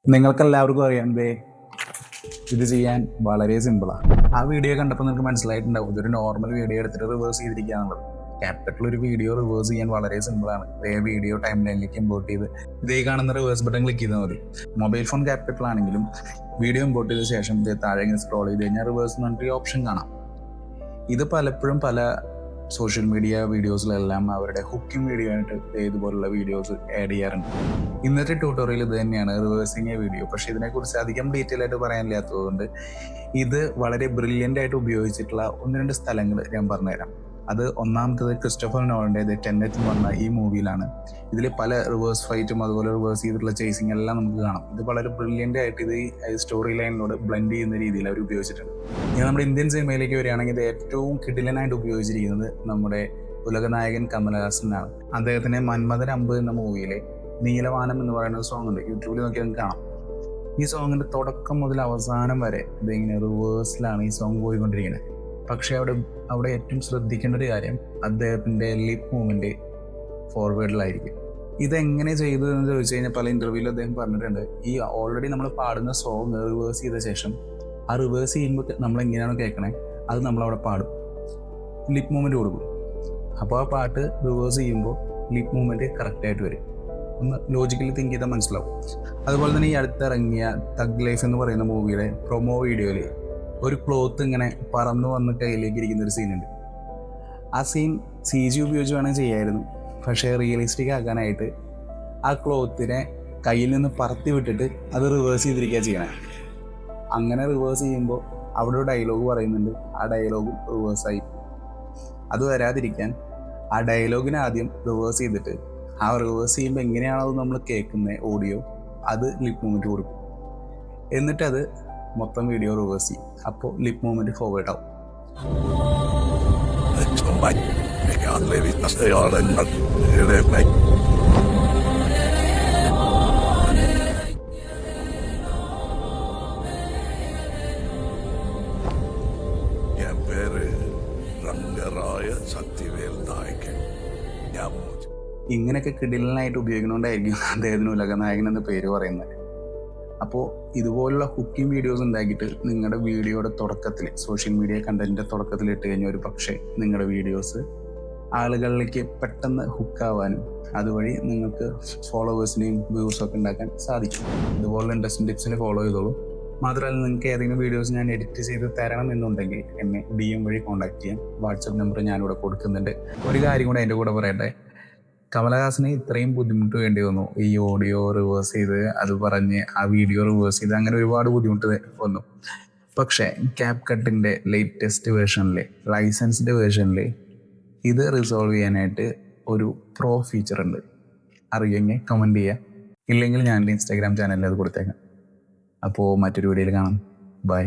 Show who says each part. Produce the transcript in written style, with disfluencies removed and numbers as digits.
Speaker 1: നിങ്ങൾക്കെല്ലാവർക്കും അറിയാം ഇത് ചെയ്യാൻ വളരെ സിമ്പിളാണ്. ആ വീഡിയോ കണ്ടപ്പോൾ നിങ്ങൾക്ക് മനസ്സിലായിട്ടുണ്ടാവും ഇതൊരു നോർമൽ വീഡിയോ എടുത്തിട്ട് റിവേഴ്സ് ചെയ്തിരിക്കുകയാണുള്ളത്. ക്യാപ്കട്ടിൽ ഒരു വീഡിയോ റിവേഴ്സ് ചെയ്യാൻ വളരെ സിമ്പിളാണ്. വീഡിയോ ടൈം ലൈനിലേക്ക് ഇമ്പോർട്ട് ചെയ്ത് ഇതേ കാണുന്ന റിവേഴ്സ് ബട്ടൺ ക്ലിക്ക് ചെയ്താൽ മതി. മൊബൈൽ ഫോൺ ക്യാപ്കട്ടിലാണെങ്കിലും വീഡിയോ ഇമ്പോർട്ട് ചെയ്ത ശേഷം ഇത് താഴെ സ്ക്രോൾ ചെയ്ത് കഴിഞ്ഞാൽ റിവേഴ്സ് എന്ന് പറഞ്ഞിട്ട് ഓപ്ഷൻ കാണാം. ഇത് പലപ്പോഴും പല സോഷ്യൽ മീഡിയ വീഡിയോസിലെല്ലാം അവരുടെ ഹുക്കിംഗ് വീഡിയോ ആയിട്ട് ഇതുപോലുള്ള വീഡിയോസ് ആഡ് ചെയ്യാറുണ്ട്. ഇന്നത്തെ ട്യൂട്ടോറിയൽ ഇത് തന്നെയാണ്, റിവേഴ്സിങ് എ വീഡിയോ. പക്ഷേ ഇതിനെക്കുറിച്ച് അധികം ഡീറ്റെയിൽ ആയിട്ട് പറയാനില്ലാത്തതുകൊണ്ട് ഇത് വളരെ ബ്രില്യൻ്റ് ആയിട്ട് ഉപയോഗിച്ചിട്ടുള്ള 1-2 സ്ഥലങ്ങൾ ഞാൻ പറഞ്ഞുതരാം. അത് ഒന്നാമത്തത് ക്രിസ്റ്റഫർ നോളൻ്റെ ദ ടെനറ്റ് എന്ന് പറഞ്ഞ ഈ മൂവിയിലാണ്. ഇതിൽ പല റിവേഴ്സ് ഫൈറ്റും അതുപോലെ റിവേഴ്സ് ചെയ്തിട്ടുള്ള ചേസിങ് എല്ലാം നമുക്ക് കാണാം. ഇത് വളരെ ബ്രില്യൻ്റ് ആയിട്ട് ഇത് സ്റ്റോറി ലൈനിനോട് ബ്ലെൻഡ് ചെയ്യുന്ന രീതിയിൽ അവർ ഉപയോഗിച്ചിട്ടുണ്ട്. ഇനി നമ്മുടെ ഇന്ത്യൻ സിനിമയിലേക്ക് വരികയാണെങ്കിൽ ഇത് ഏറ്റവും കിടിലനായിട്ട് ഉപയോഗിച്ചിരിക്കുന്നത് നമ്മുടെ ഉലകനായകൻ കമലഹാസനാണ്. അദ്ദേഹത്തിന് മന്മഥൻ അമ്പ് എന്ന മൂവിയിലെ നീലവാനം എന്ന് പറയുന്ന സോങ് ഉണ്ട്. യൂട്യൂബിൽ നോക്കി നമുക്ക് കാണാം. ഈ സോങ്ങിൻ്റെ തുടക്കം മുതൽ അവസാനം വരെ ഇതിങ്ങനെ റിവേഴ്സിലാണ് ഈ സോങ് പോയിക്കൊണ്ടിരിക്കുന്നത്. പക്ഷേ അവിടെ ഏറ്റവും ശ്രദ്ധിക്കേണ്ട ഒരു കാര്യം അദ്ദേഹത്തിൻ്റെ ലിപ്പ് മൂവ്മെൻറ്റ് ഫോർവേഡിലായിരിക്കും. ഇതെങ്ങനെ ചെയ്തു എന്ന് ചോദിച്ചു കഴിഞ്ഞാൽ പല ഇൻ്റർവ്യൂവിലും അദ്ദേഹം പറഞ്ഞിട്ടുണ്ട്. ഈ ഓൾറെഡി നമ്മൾ പാടുന്ന സോങ് റിവേഴ്സ് ചെയ്ത ശേഷം ആ റിവേഴ്സ് ചെയ്യുമ്പോൾ നമ്മൾ എങ്ങനെയാണോ കേൾക്കണേ അത് നമ്മളവിടെ പാടും, ലിപ്പ് മൂവ്മെൻറ്റ് കൊടുക്കും. അപ്പോൾ ആ പാട്ട് റിവേഴ്സ് ചെയ്യുമ്പോൾ ലിപ്പ് മൂവ്മെൻറ്റ് കറക്റ്റായിട്ട് വരും. ഒന്ന് ലോജിക്കലി തിങ്ക് ചെയ്താൽ മനസ്സിലാവും. അതുപോലെ തന്നെ ഈ അടുത്തിറങ്ങിയ തഗ് ലൈഫ് എന്ന് പറയുന്ന മൂവിയുടെ പ്രൊമോ വീഡിയോയിൽ ഒരു ക്ലോത്ത് ഇങ്ങനെ പറന്നു വന്ന് കയ്യിലേക്ക് ഇരിക്കുന്ന ഒരു സീനുണ്ട്. ആ സീൻ CG ഉപയോഗിച്ച് വേണമെങ്കിൽ ചെയ്യായിരുന്നു. പക്ഷേ റിയലിസ്റ്റിക് ആക്കാനായിട്ട് ആ ക്ലോത്തിനെ കയ്യിൽ നിന്ന് പറത്തി വിട്ടിട്ട് അത് റിവേഴ്സ് ചെയ്തിരിക്കുക ചെയ്യണേ. അങ്ങനെ റിവേഴ്സ് ചെയ്യുമ്പോൾ അവിടെ ഒരു ഡയലോഗ് പറയുന്നുണ്ട്. ആ ഡയലോഗും റിവേഴ്സായി. അത് വരാതിരിക്കാൻ ആ ഡയലോഗിനെ ആദ്യം റിവേഴ്സ് ചെയ്തിട്ട് ആ റിവേഴ്സ് ചെയ്യുമ്പോൾ എങ്ങനെയാണോ നമ്മൾ കേൾക്കുന്ന ഓഡിയോ അത് ലിപ്പ് മൂവ്മെൻറ്റ് കൊടുക്കും. എന്നിട്ടത് മൊത്തം വീഡിയോ റിവേഴ്സ് ചെയ്യും. അപ്പോൾ ലിപ്പ് മൂവ്മെൻറ്റ് ഫോർവേഡ് ആവും. ഇങ്ങനെയൊക്കെ കിടിലനായിട്ട് ഉപയോഗിക്കുന്നതുകൊണ്ടായിരിക്കും അദ്ദേഹത്തിന് ഉലകനായകൻ എന്ന പേര് പറയുന്നത്. അപ്പോൾ ഇതുപോലുള്ള കുക്കിംഗ് വീഡിയോസ് ഉണ്ടാക്കിയിട്ട് നിങ്ങളുടെ വീഡിയോയുടെ തുടക്കത്തിൽ സോഷ്യൽ മീഡിയ കണ്ടന്റിൻ്റെ തുടക്കത്തിൽ ഇട്ട് കഴിഞ്ഞാൽ ഒരു പക്ഷേ നിങ്ങളുടെ വീഡിയോസ് ആളുകളിലേക്ക് പെട്ടെന്ന് ഹുക്കാവാനും അതുവഴി നിങ്ങൾക്ക് ഫോളോവേഴ്സിനെയും വ്യൂസൊക്കെ ഉണ്ടാക്കാൻ സാധിക്കും. ഇതുപോലുള്ള ഇൻട്രസ്റ്റിംഗ് ടിപ്സിനെ ഫോളോ ചെയ്തോളൂ. മാത്രമല്ല നിങ്ങൾക്ക് ഏതെങ്കിലും വീഡിയോസ് ഞാൻ എഡിറ്റ് ചെയ്ത് തരണം എന്നുണ്ടെങ്കിൽ എന്നെ DM വഴി കോൺടാക്ട് ചെയ്യാം. വാട്സപ്പ് നമ്പർ ഞാനിവിടെ കൊടുക്കുന്നുണ്ട്. ഒരു കാര്യം കൂടെ എൻ്റെ കൂടെ പറയട്ടെ, കമലഹാസന് ഇത്രയും ബുദ്ധിമുട്ട് വേണ്ടി വന്നു. ഈ ഓഡിയോ റിവേഴ്സ് ചെയ്ത് അത് പറഞ്ഞ് ആ വീഡിയോ റിവേഴ്സ് ചെയ്ത് അങ്ങനെ ഒരുപാട് ബുദ്ധിമുട്ട് വന്നു. പക്ഷേ ക്യാപ്കട്ടിൻ്റെ ലേറ്റസ്റ്റ് വേർഷനിൽ, ലൈസൻസ്ഡ് വേർഷനിൽ ഇത് റിസോൾവ് ചെയ്യാനായിട്ട് ഒരു പ്രോ ഫീച്ചർ ഉണ്ട്. അറിയെങ്കിൽ കമൻറ്റ് ചെയ്യുക. ഇല്ലെങ്കിൽ ഞാൻ എൻ്റെ Instagram ചാനലിൽ അത് കൊടുത്തേക്കാം. അപ്പോൾ മറ്റൊരു വീഡിയോയിൽ കാണാം. ബൈ.